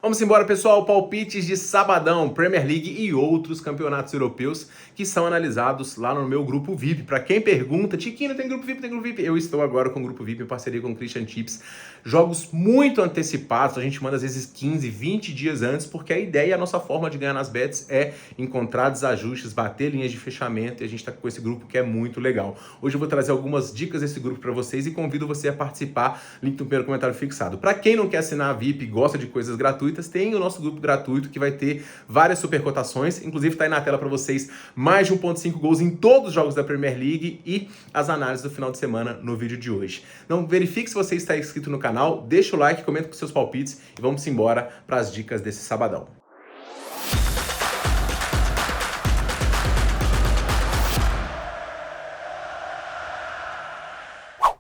Vamos embora, pessoal. Palpites de sabadão, Premier League e outros campeonatos europeus que são analisados lá no meu grupo VIP. Para quem pergunta, Tiquinho, tem grupo VIP, tem grupo VIP? Eu estou agora com o grupo VIP em parceria com o Christian Tips. Jogos muito antecipados, a gente manda às vezes 15, 20 dias antes, porque a ideia e a nossa forma de ganhar nas bets é encontrar desajustes, bater linhas de fechamento, e a gente está com esse grupo que é muito legal. Hoje eu vou trazer algumas dicas desse grupo para vocês e convido você a participar. Link no primeiro comentário fixado. Para quem não quer assinar a VIP e gosta de coisas gratuitas, tem o nosso grupo gratuito que vai ter várias super cotações, inclusive está aí na tela para vocês mais de 1.5 gols em todos os jogos da Premier League e as análises do final de semana no vídeo de hoje. Então verifique se você está inscrito no canal, deixa o like, comenta com seus palpites e vamos embora para as dicas desse sabadão.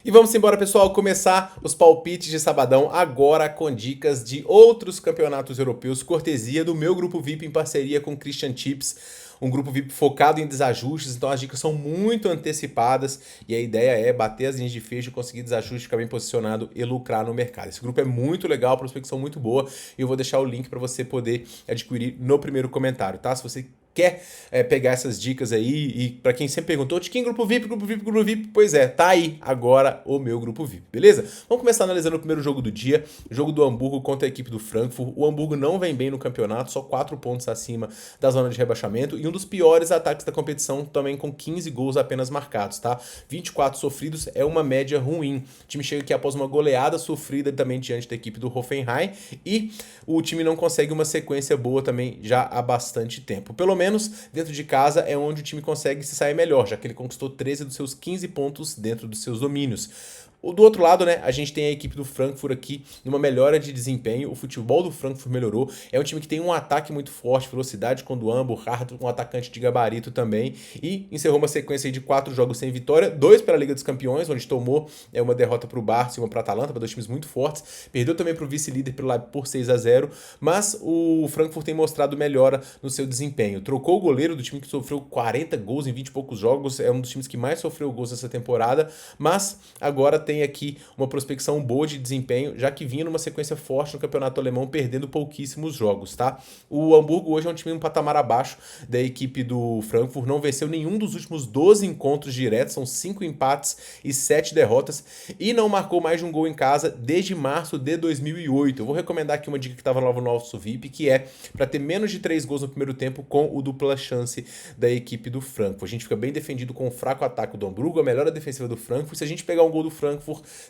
E vamos embora, pessoal, começar os palpites de sabadão agora com dicas de outros campeonatos europeus, cortesia do meu grupo VIP em parceria com Christian Tips, um grupo VIP focado em desajustes, então as dicas são muito antecipadas e a ideia é bater as linhas de fecho, conseguir desajustes, ficar bem posicionado e lucrar no mercado. Esse grupo é muito legal, prospecção muito boa e eu vou deixar o link para você poder adquirir no primeiro comentário, tá? Se você quer pegar essas dicas aí, e para quem sempre perguntou, de quem grupo VIP, grupo VIP, grupo VIP, pois é, tá aí agora o meu grupo VIP, beleza? Vamos começar analisando o primeiro jogo do dia, o jogo do Hamburgo contra a equipe do Frankfurt. O Hamburgo não vem bem no campeonato, só 4 pontos acima da zona de rebaixamento e um dos piores ataques da competição, também com 15 gols apenas marcados, tá? 24 sofridos é uma média ruim. O time chega aqui após uma goleada sofrida também diante da equipe do Hoffenheim e o time não consegue uma sequência boa também já há bastante tempo. Pelo menos dentro de casa é onde o time consegue se sair melhor, já que ele conquistou 13 dos seus 15 pontos dentro dos seus domínios. Do outro lado, né, a gente tem a equipe do Frankfurt aqui numa melhora de desempenho, o futebol do Frankfurt melhorou, é um time que tem um ataque muito forte, velocidade com o Duambo, um atacante de gabarito também, e encerrou uma sequência de 4 jogos sem vitória, 2 pela Liga dos Campeões, onde tomou uma derrota para o Barça e uma para a Atalanta, para 2 times muito fortes, perdeu também para o vice-líder pelo Leipzig por 6-0, mas o Frankfurt tem mostrado melhora no seu desempenho, trocou o goleiro do time que sofreu 40 gols em 20 e poucos jogos, é um dos times que mais sofreu gols nessa temporada, mas agora tem aqui uma prospecção boa de desempenho, já que vinha numa sequência forte no campeonato alemão, perdendo pouquíssimos jogos, tá? O Hamburgo hoje é um time um patamar abaixo da equipe do Frankfurt, não venceu nenhum dos últimos 12 encontros diretos, são 5 empates e 7 derrotas, e não marcou mais de um gol em casa desde março de 2008. Eu vou recomendar aqui uma dica que estava no nosso VIP, que é para ter menos de 3 gols no primeiro tempo com o dupla chance da equipe do Frankfurt. A gente fica bem defendido com o fraco ataque do Hamburgo, a melhora defensiva do Frankfurt. Se a gente pegar um gol do Frankfurt,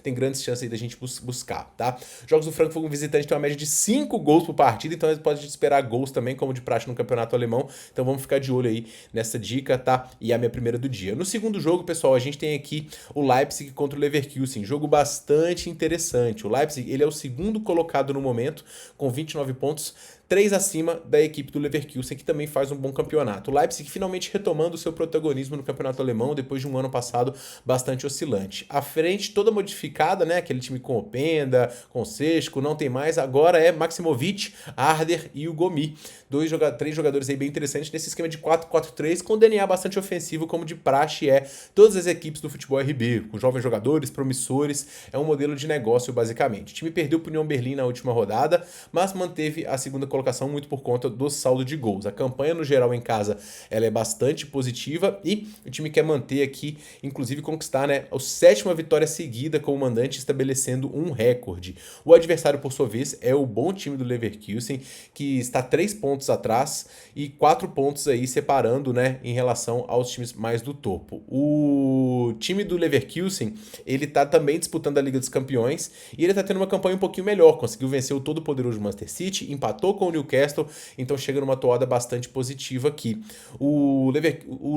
tem grandes chances aí da gente buscar, tá? Jogos do Frankfurt, um visitante tem uma média de 5 gols por partida, então eles podem esperar gols também, como de praxe no campeonato alemão, então vamos ficar de olho aí nessa dica, tá? E a minha primeira do dia. No segundo jogo, pessoal, a gente tem aqui o Leipzig contra o Leverkusen, jogo bastante interessante. O Leipzig, ele é o segundo colocado no momento, com 29 pontos, 3 acima da equipe do Leverkusen, que também faz um bom campeonato. O Leipzig finalmente retomando o seu protagonismo no campeonato alemão, depois de um ano passado bastante oscilante. A frente toda modificada, né? Aquele time com Openda, com Sesco, não tem mais. Agora é Maximovic, Arder e o Gomi. 3 jogadores aí bem interessantes nesse esquema de 4-4-3, com DNA bastante ofensivo, como de praxe é todas as equipes do futebol RB, com jovens jogadores, promissores. É um modelo de negócio, basicamente. O time perdeu para o Union Berlin na última rodada, mas manteve a segunda colocação muito por conta do saldo de gols. A campanha no geral em casa ela é bastante positiva e o time quer manter aqui, inclusive conquistar, né, a 7ª vitória seguida como mandante, estabelecendo um recorde. O adversário, por sua vez, é o bom time do Leverkusen, que está 3 pontos atrás e 4 pontos aí separando, né, em relação aos times mais do topo. O time do Leverkusen, ele tá também disputando a Liga dos Campeões e ele tá tendo uma campanha um pouquinho melhor, conseguiu vencer o todo poderoso Manchester City, empatou com o Newcastle, então chega numa toada bastante positiva aqui. O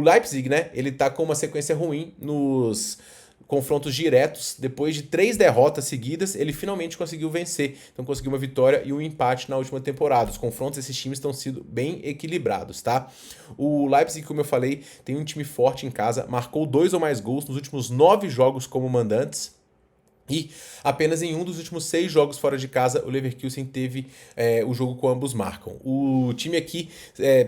Leipzig, né, ele tá com uma sequência ruim nos confrontos diretos, depois de 3 derrotas seguidas, ele finalmente conseguiu vencer, então conseguiu uma vitória e um empate na última temporada. Os confrontos desses times estão sendo bem equilibrados, tá? O Leipzig, como eu falei, tem um time forte em casa, marcou 2 ou mais gols nos últimos 9 jogos como mandantes, E apenas em um dos últimos 6 jogos fora de casa, o Leverkusen teve o jogo com ambos marcam. O time aqui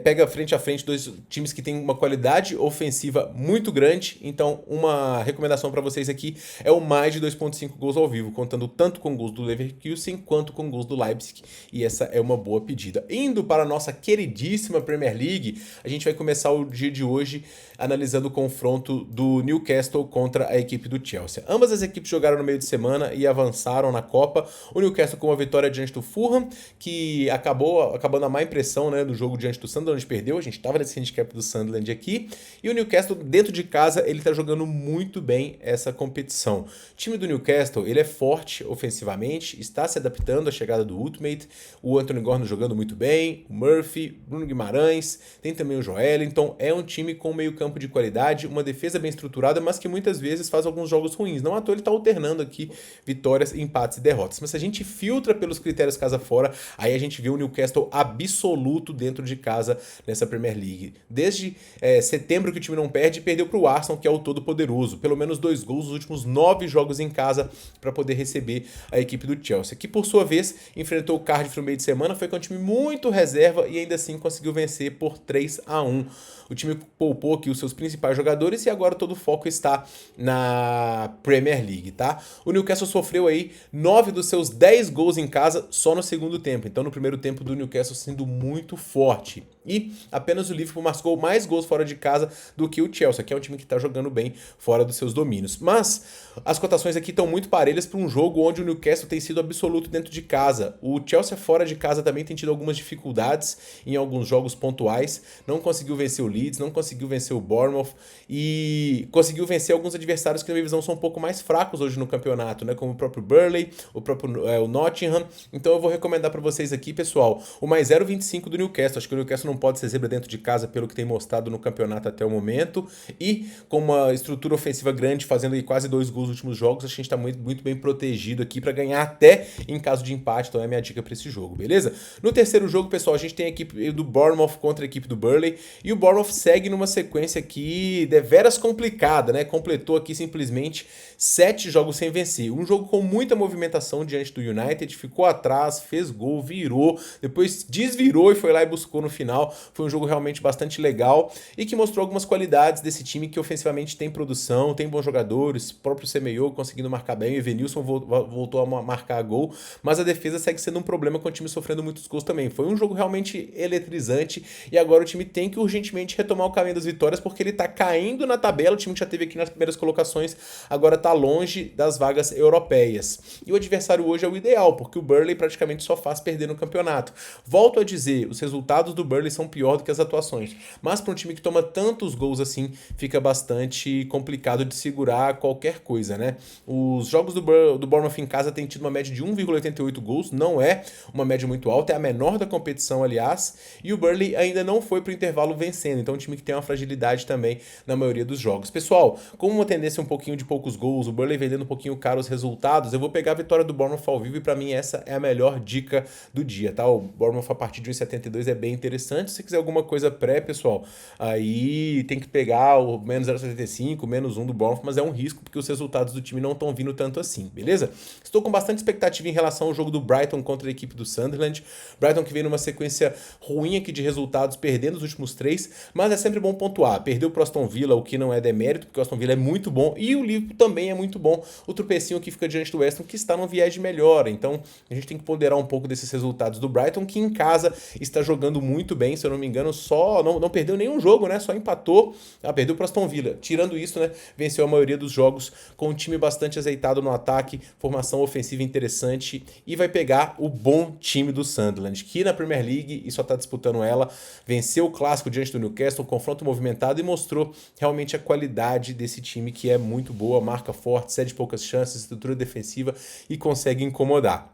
pega frente a frente dois times que têm uma qualidade ofensiva muito grande, então uma recomendação para vocês aqui é o mais de 2.5 gols ao vivo, contando tanto com gols do Leverkusen quanto com gols do Leipzig, e essa é uma boa pedida. Indo para a nossa queridíssima Premier League, a gente vai começar o dia de hoje analisando o confronto do Newcastle contra a equipe do Chelsea. Ambas as equipes jogaram no meio de semana e avançaram na Copa. O Newcastle com uma vitória diante do Fulham, que acabando a má impressão, né, do jogo diante do Sunderland, perdeu. A gente estava nesse handicap do Sunderland aqui. E o Newcastle, dentro de casa, ele está jogando muito bem essa competição. O time do Newcastle, ele é forte ofensivamente, está se adaptando à chegada do Ultimate. O Anthony Gordon jogando muito bem, o Murphy, Bruno Guimarães, tem também o Joelinton. É um time com meio campo de qualidade, uma defesa bem estruturada, mas que muitas vezes faz alguns jogos ruins. Não à toa ele está alternando aqui vitórias, empates e derrotas. Mas se a gente filtra pelos critérios casa fora, aí a gente vê o Newcastle absoluto dentro de casa nessa Premier League. Desde setembro que o time não perde, perdeu para o Arsenal, que é o todo poderoso. Pelo menos 2 gols nos últimos 9 jogos em casa para poder receber a equipe do Chelsea, que por sua vez enfrentou o Cardiff no meio de semana, foi com um time muito reserva e ainda assim conseguiu vencer por 3-1. O time poupou aqui os seus principais jogadores e agora todo o foco está na Premier League, tá? O Newcastle sofreu aí 9 dos seus 10 gols em casa só no segundo tempo. Então no primeiro tempo do Newcastle sendo muito forte. E apenas o Liverpool marcou mais gols fora de casa do que o Chelsea, que é um time que está jogando bem fora dos seus domínios. Mas as cotações aqui estão muito parelhas para um jogo onde o Newcastle tem sido absoluto dentro de casa. O Chelsea fora de casa também tem tido algumas dificuldades em alguns jogos pontuais. Não conseguiu vencer o Leeds, não conseguiu vencer o Bournemouth e conseguiu vencer alguns adversários que na minha visão são um pouco mais fracos hoje no campeonato, né? Como o próprio Burnley, o Nottingham. Então eu vou recomendar para vocês aqui, pessoal, o mais 0,25 do Newcastle. Acho que o Newcastle não pode ser zebra dentro de casa pelo que tem mostrado no campeonato até o momento e com uma estrutura ofensiva grande, fazendo aí quase 2 gols nos últimos jogos, a gente está muito, muito bem protegido aqui para ganhar até em caso de empate. Então é a minha dica para esse jogo, beleza? No terceiro jogo, pessoal, a gente tem a equipe do Bournemouth contra a equipe do Burnley e o Bournemouth segue numa sequência aqui deveras complicada, né? Completou aqui simplesmente 7 jogos sem vencer. Um jogo com muita movimentação diante do United, ficou atrás, fez gol, virou, depois desvirou e foi lá e buscou no final. Foi um jogo realmente bastante legal e que mostrou algumas qualidades desse time que ofensivamente tem produção, tem bons jogadores, o próprio Semedo conseguindo marcar bem, o Evanilson voltou a marcar gol, mas a defesa segue sendo um problema com o time sofrendo muitos gols também. Foi um jogo realmente eletrizante e agora o time tem que urgentemente retomar o caminho das vitórias porque ele tá caindo na tabela. O time que já teve aqui nas primeiras colocações agora tá longe das vagas europeias. E o adversário hoje é o ideal, porque o Burnley praticamente só faz perder no campeonato. Volto a dizer, os resultados do Burnley são pior do que as atuações, mas para um time que toma tantos gols assim, fica bastante complicado de segurar qualquer coisa, né? Os jogos do Bournemouth em casa têm tido uma média de 1,88 gols, não é uma média muito alta, é a menor da competição, aliás, e o Burnley ainda não foi para o intervalo vencendo, então é um time que tem uma fragilidade também na maioria dos jogos. Pessoal, como uma tendência um pouquinho de poucos gols, o Burnley vendendo um pouquinho caro os resultados, eu vou pegar a vitória do Bournemouth ao vivo e para mim essa é a melhor dica do dia, tá? O Bournemouth a partir de 1,72 é bem interessante. Se quiser alguma coisa pré, pessoal, aí tem que pegar o menos 0,75, menos 1 do Bournemouth, mas é um risco porque os resultados do time não estão vindo tanto assim, beleza? Estou com bastante expectativa em relação ao jogo do Brighton contra a equipe do Sunderland. Brighton que vem numa sequência ruim aqui de resultados, perdendo os últimos 3, mas é sempre bom pontuar. Perdeu pro Aston Villa, o que não é demérito, porque o Aston Villa é muito bom e o Liverpool também é muito bom. O tropecinho aqui fica diante do West Ham, que está num viés de melhora, então a gente tem que ponderar um pouco desses resultados do Brighton, que em casa está jogando muito bem, se eu não me engano, só não perdeu nenhum jogo, né? Só empatou, perdeu pro Aston Villa. Tirando isso, né, venceu a maioria dos jogos com um time bastante azeitado no ataque, formação ofensiva interessante e vai pegar o bom time do Sunderland, que na Premier League e só está disputando ela, venceu o clássico diante do Newcastle, confronto movimentado e mostrou realmente a qualidade desse time que é muito boa, marca forte, cede poucas chances, estrutura defensiva e consegue incomodar.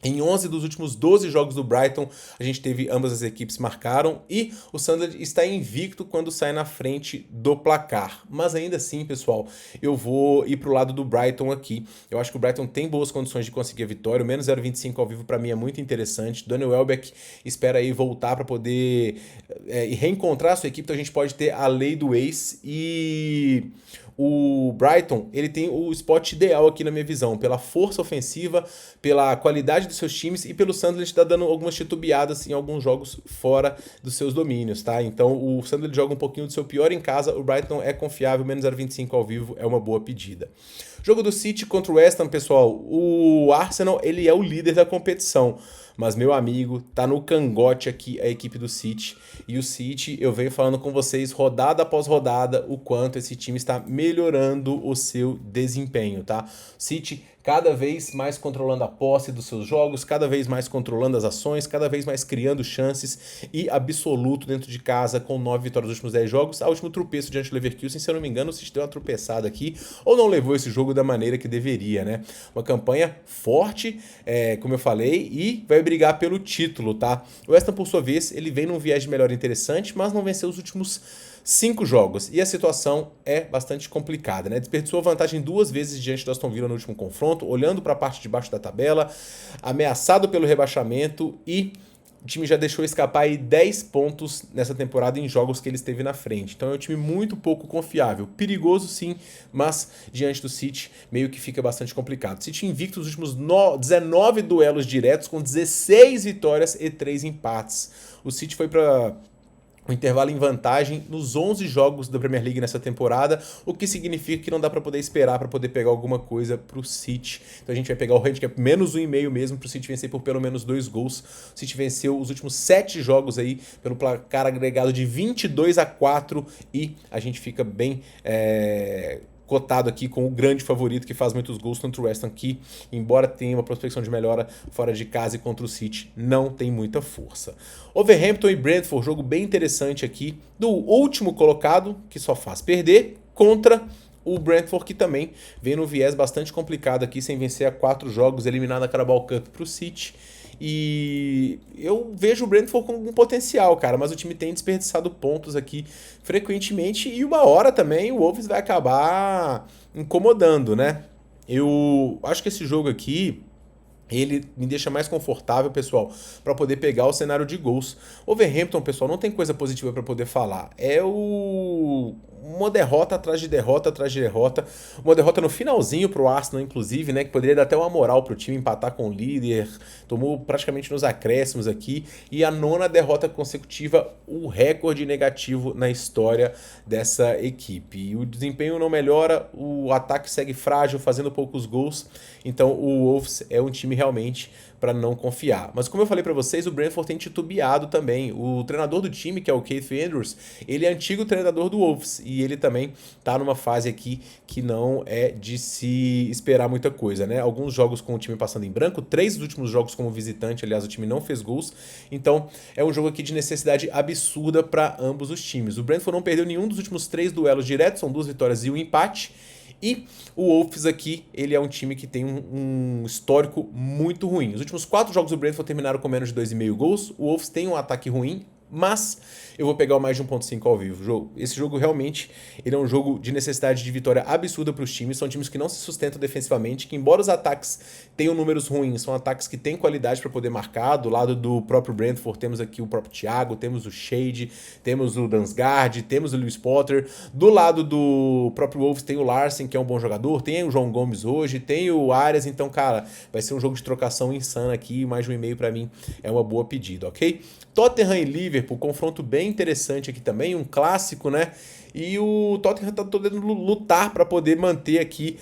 Em 11 dos últimos 12 jogos do Brighton, a gente teve ambas as equipes marcaram e o Sunderland está invicto quando sai na frente do placar. Mas ainda assim, pessoal, eu vou ir para o lado do Brighton aqui. Eu acho que o Brighton tem boas condições de conseguir a vitória. O menos 0,25 ao vivo para mim é muito interessante. Daniel Welbeck espera aí voltar para poder reencontrar a sua equipe. Então a gente pode ter a lei do ex e o Brighton, ele tem o spot ideal aqui na minha visão, pela força ofensiva, pela qualidade dos seus times e pelo Sunderland tá dando algumas titubeadas em alguns jogos fora dos seus domínios, tá? Então o Sunderland joga um pouquinho do seu pior em casa, o Brighton é confiável, menos 0,25 ao vivo é uma boa pedida. Jogo do City contra o West Ham, pessoal, o Arsenal, ele é o líder da competição. Mas, meu amigo, tá no cangote aqui a equipe do City. E o City, eu venho falando com vocês rodada após rodada o quanto esse time está melhorando o seu desempenho, tá? City cada vez mais controlando a posse dos seus jogos, cada vez mais controlando as ações, cada vez mais criando chances e absoluto dentro de casa com 9 vitórias nos últimos 10 jogos. A último tropeço diante do Leverkusen, se eu não me engano, o City deu uma tropeçada aqui ou não levou esse jogo da maneira que deveria, né? Uma campanha forte, como eu falei, e vai brigar pelo título, tá? O West Ham, por sua vez, ele vem num viés de melhora interessante, mas não venceu os últimos 5 jogos. E a situação é bastante complicada, né? Desperdiçou a vantagem 2 vezes diante do Aston Villa no último confronto, olhando para a parte de baixo da tabela, ameaçado pelo rebaixamento e o time já deixou escapar aí 10 pontos nessa temporada em jogos que ele esteve na frente. Então é um time muito pouco confiável. Perigoso sim, mas diante do City meio que fica bastante complicado. City invicto nos últimos 19 duelos diretos com 16 vitórias e 3 empates. O City foi para o intervalo em vantagem nos 11 jogos da Premier League nessa temporada, o que significa que não dá para poder esperar para poder pegar alguma coisa pro City. Então a gente vai pegar o handicap menos 1,5 mesmo pro City vencer por pelo menos 2 gols. O City venceu os últimos 7 jogos aí pelo placar agregado de 22-4 e a gente fica bem cotado aqui com o grande favorito que faz muitos gols contra o West Ham, que, embora tenha uma prospecção de melhora fora de casa e contra o City, não tem muita força. Overhampton e Brentford, jogo bem interessante aqui, do último colocado, que só faz perder, contra o Brentford, que também vem no viés bastante complicado aqui, sem vencer a 4 jogos, eliminado a Carabao Cup para o City. E eu vejo o Brentford com um potencial, cara, mas o time tem desperdiçado pontos aqui frequentemente e uma hora também o Wolves vai acabar incomodando, né? Eu acho que esse jogo aqui ele me deixa mais confortável, pessoal, para poder pegar o cenário de gols. Overhampton, pessoal, não tem coisa positiva para poder falar. É uma derrota atrás de derrota atrás de derrota. Uma derrota no finalzinho pro Arsenal, inclusive, né? Que poderia dar até uma moral pro time empatar com o líder. Tomou praticamente nos acréscimos aqui. E a 9ª derrota consecutiva, o recorde negativo na história dessa equipe. E o desempenho não melhora, o ataque segue frágil, fazendo poucos gols. Então o Wolves é um time realmente para não confiar. Mas como eu falei para vocês, o Brentford tem titubeado também. O treinador do time, que é o Keith Andrews, ele é antigo treinador do Wolves e ele também tá numa fase aqui que não é de se esperar muita coisa, né? Alguns jogos com o time passando em branco, 3 dos últimos jogos como visitante, aliás, o time não fez gols. Então, é um jogo aqui de necessidade absurda para ambos os times. O Brentford não perdeu nenhum dos últimos 3 duelos diretos, são 2 vitórias e um empate. E o Wolves aqui, ele é um time que tem um histórico muito ruim. Os últimos 4 jogos do Brentford terminaram com menos de 2,5 gols. O Wolves tem um ataque ruim, mas eu vou pegar o mais de 1,5 ao vivo. Esse jogo realmente ele é um jogo de necessidade de vitória absurda para os times. São times que não se sustentam defensivamente, que embora os ataques tenham números ruins, são ataques que têm qualidade para poder marcar. Do lado do próprio Brentford temos aqui o próprio Thiago, temos o Shade, temos o Dansgaard, temos o Lewis Potter. Do lado do próprio Wolves tem o Larsen, que é um bom jogador, tem o João Gomes hoje, tem o Arias. Então, cara, vai ser um jogo de trocação insana aqui. Mais de 1,5 para mim é uma boa pedida, ok? Tottenham e Liverpool, confronto bem interessante aqui também, um clássico, né? E o Tottenham tá podendo lutar para poder manter aqui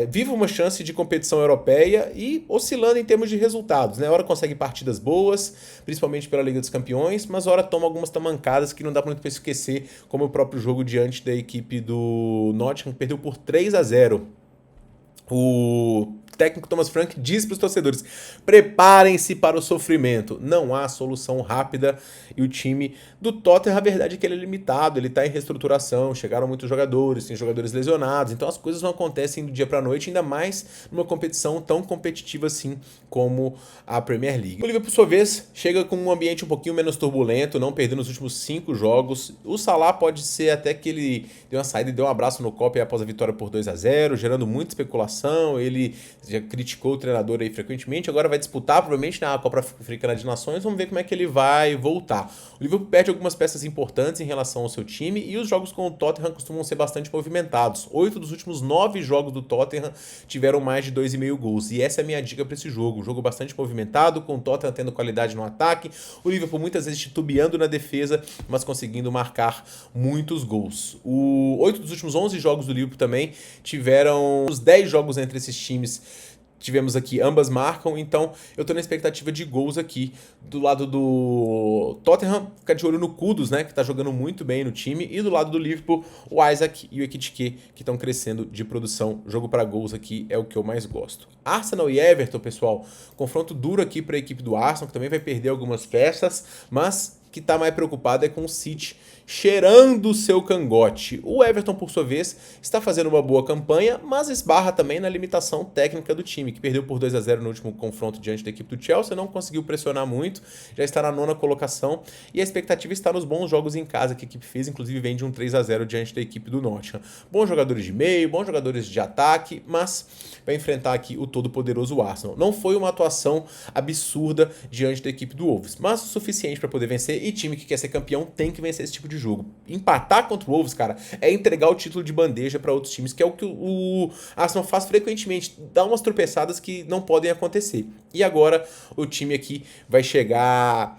viva uma chance de competição europeia e oscilando em termos de resultados, né? Hora consegue partidas boas, principalmente pela Liga dos Campeões, mas hora toma algumas tamancadas que não dá muito para esquecer, como o próprio jogo diante da equipe do Nottingham, que perdeu por 3-0. O técnico Thomas Frank diz para os torcedores: preparem-se para o sofrimento, não há solução rápida. E o time do Tottenham, a verdade é que ele é limitado, ele está em reestruturação, chegaram muitos jogadores, tem jogadores lesionados, então as coisas não acontecem do dia para a noite, ainda mais numa competição tão competitiva assim como a Premier League. O Liverpool, por sua vez, chega com um ambiente um pouquinho menos turbulento, não perdendo os últimos 5 jogos. O Salah pode ser até que ele deu uma saída e deu um abraço no copo após a vitória por 2-0, gerando muita especulação. Ele já criticou o treinador aí frequentemente, agora vai disputar provavelmente na Copa Africana de Nações, vamos ver como é que ele vai voltar. O Liverpool perde algumas peças importantes em relação ao seu time e os jogos com o Tottenham costumam ser bastante movimentados. 8 dos últimos 9 jogos do Tottenham tiveram mais de 2,5 gols, e essa é a minha dica para esse jogo. Um jogo bastante movimentado, com o Tottenham tendo qualidade no ataque, o Liverpool muitas vezes titubeando na defesa, mas conseguindo marcar muitos gols. 8 dos últimos 11 jogos do Liverpool também tiveram os 10 jogos entre esses times. Tivemos aqui, ambas marcam, então eu tô na expectativa de gols aqui. Do lado do Tottenham, fica de olho no Kudus, né, que tá jogando muito bem no time. E do lado do Liverpool, o Isaac e o Ekitike, que estão crescendo de produção. Jogo para gols aqui é o que eu mais gosto. Arsenal e Everton, pessoal, confronto duro aqui para a equipe do Arsenal, que também vai perder algumas peças, mas que tá mais preocupado é com o City cheirando o seu cangote. O Everton, por sua vez, está fazendo uma boa campanha, mas esbarra também na limitação técnica do time, que perdeu por 2-0 no último confronto diante da equipe do Chelsea, não conseguiu pressionar muito, já está na 9ª colocação, e a expectativa está nos bons jogos em casa que a equipe fez, inclusive vem de um 3-0 diante da equipe do Nottingham. Bons jogadores de meio, bons jogadores de ataque, mas vai enfrentar aqui o todo-poderoso Arsenal. Não foi uma atuação absurda diante da equipe do Wolves, mas o suficiente para poder vencer, e time que quer ser campeão tem que vencer esse tipo de jogo. Empatar contra o Wolves, cara, é entregar o título de bandeja para outros times, que é o que o Arsenal faz frequentemente, dá umas tropeçadas que não podem acontecer. E agora o time aqui vai chegar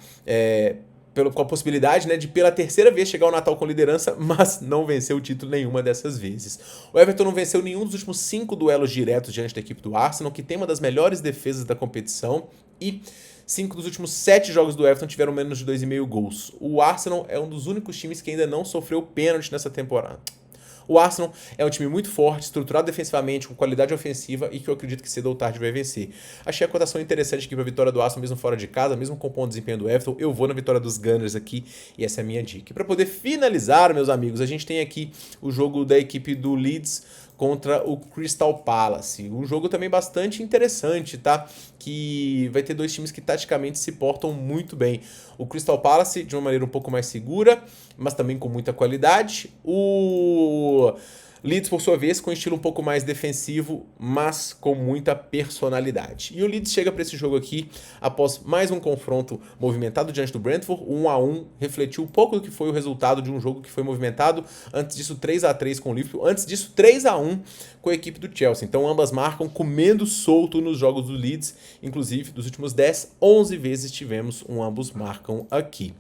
com a possibilidade, né, de pela terceira vez chegar ao Natal com liderança, mas não venceu o título nenhuma dessas vezes. O Everton não venceu nenhum dos últimos 5 duelos diretos diante da equipe do Arsenal, que tem uma das melhores defesas da competição, e 5 dos últimos 7 jogos do Everton tiveram menos de 2,5 gols. O Arsenal é um dos únicos times que ainda não sofreu pênalti nessa temporada. O Arsenal é um time muito forte, estruturado defensivamente, com qualidade ofensiva e que eu acredito que cedo ou tarde vai vencer. Achei a cotação interessante aqui para a vitória do Arsenal, mesmo fora de casa, mesmo com o bom desempenho do Everton. Eu vou na vitória dos Gunners aqui e essa é a minha dica. E para poder finalizar, meus amigos, a gente tem aqui o jogo da equipe do Leeds contra o Crystal Palace. Um jogo também bastante interessante, tá? Que vai ter dois times que taticamente se portam muito bem. O Crystal Palace de uma maneira um pouco mais segura, mas também com muita qualidade. O Leeds, por sua vez, com um estilo um pouco mais defensivo, mas com muita personalidade. E o Leeds chega para esse jogo aqui após mais um confronto movimentado diante do Brentford. 1-1 refletiu um pouco do que foi o resultado de um jogo que foi movimentado. Antes disso, 3-3 com o Liverpool. Antes disso, 3-1 com a equipe do Chelsea. Então, ambas marcam comendo solto nos jogos do Leeds. Inclusive, dos últimos 10, 11 vezes tivemos um ambos marcam aqui.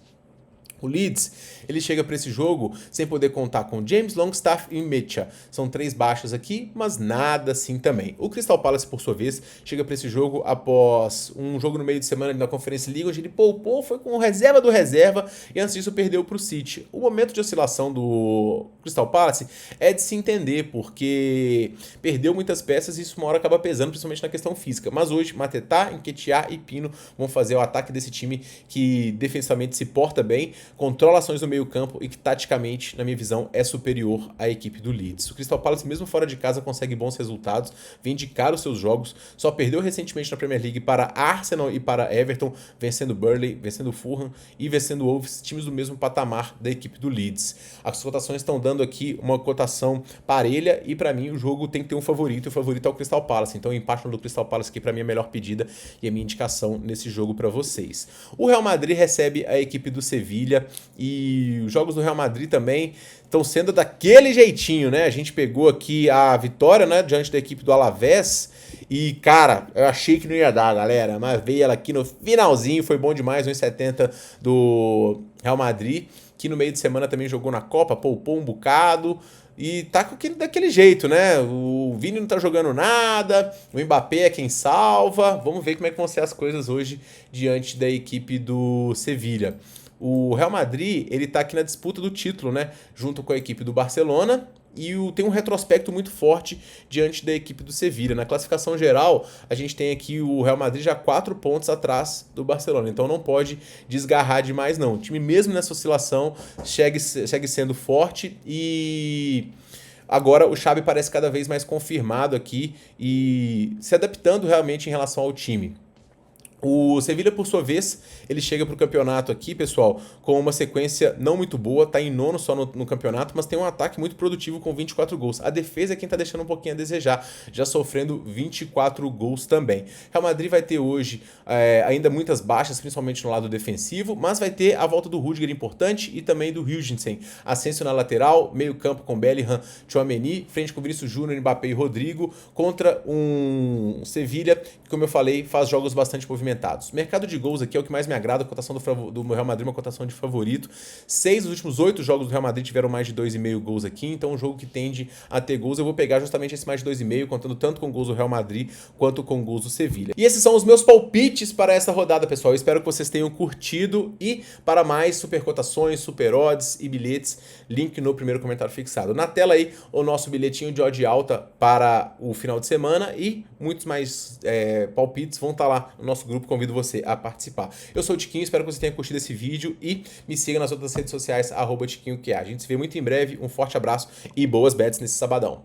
O Leeds, ele chega para esse jogo sem poder contar com James Longstaff e Mitchell. São 3 baixas aqui, mas nada assim também. O Crystal Palace, por sua vez, chega para esse jogo após um jogo no meio de semana na Conference League, onde ele poupou, foi com o reserva do reserva e antes disso perdeu para o City. O momento de oscilação do Crystal Palace é de se entender, porque perdeu muitas peças e isso uma hora acaba pesando, principalmente na questão física. Mas hoje, Mateta, Nketiah e Pino vão fazer o ataque desse time que defensivamente se porta bem, controla ações no meio campo e que taticamente, na minha visão, é superior à equipe do Leeds. O Crystal Palace, mesmo fora de casa, consegue bons resultados, vem de cara os seus jogos, só perdeu recentemente na Premier League para Arsenal e para Everton, vencendo Burnley, vencendo Fulham e vencendo Wolves, times do mesmo patamar da equipe do Leeds. As cotações estão dando aqui uma cotação parelha e para mim o jogo tem que ter um favorito, e o favorito é o Crystal Palace. Então o empate no Crystal Palace aqui para mim é a melhor pedida e a minha indicação nesse jogo para vocês. O Real Madrid recebe a equipe do Sevilla e os jogos do Real Madrid também estão sendo daquele jeitinho, né? A gente pegou aqui a vitória, né, diante da equipe do Alavés e, cara, eu achei que não ia dar, galera, mas veio ela aqui no finalzinho, foi bom demais, 1,70 do Real Madrid, que no meio de semana também jogou na Copa, poupou um bocado. E tá daquele jeito, né? O Vini não tá jogando nada, o Mbappé é quem salva. Vamos ver como é que vão ser as coisas hoje diante da equipe do Sevilla. O Real Madrid, ele tá aqui na disputa do título, né? Junto com a equipe do Barcelona. E tem um retrospecto muito forte diante da equipe do Sevilla. Na classificação geral, a gente tem aqui o Real Madrid já 4 pontos atrás do Barcelona. Então não pode desgarrar demais, não. O time, mesmo nessa oscilação, segue sendo forte e agora o Xabi parece cada vez mais confirmado aqui e se adaptando realmente em relação ao time. O Sevilha, por sua vez, ele chega pro campeonato aqui, pessoal, com uma sequência não muito boa, tá em nono só no campeonato, mas tem um ataque muito produtivo com 24 gols. A defesa é quem tá deixando um pouquinho a desejar, já sofrendo 24 gols também. Real Madrid vai ter hoje ainda muitas baixas, principalmente no lado defensivo, mas vai ter a volta do Rudiger importante e também do Hülsensen. Asensio na lateral, meio campo com Bellingham, Tchouaméni, frente com Vinícius Júnior, Mbappé e Rodrigo, contra um Sevilha que, como eu falei, faz jogos bastante movimentados. Mercado de gols aqui é o que mais me agrada, a cotação do Real Madrid é uma cotação de favorito. 6 dos últimos 8 jogos do Real Madrid tiveram mais de 2,5 gols aqui, então um jogo que tende a ter gols, eu vou pegar justamente esse mais de 2,5, contando tanto com gols do Real Madrid quanto com gols do Sevilha. E esses são os meus palpites para essa rodada, pessoal. Eu espero que vocês tenham curtido e para mais super cotações, super odds e bilhetes, link no primeiro comentário fixado. Na tela aí o nosso bilhetinho de odd alta para o final de semana e muitos mais palpites vão estar lá no nosso grupo. Convido você a participar. Eu sou o Tiquinho, espero que você tenha curtido esse vídeo e me siga nas outras redes sociais, @TiquinhoQA. A gente se vê muito em breve, um forte abraço e boas bets nesse sabadão.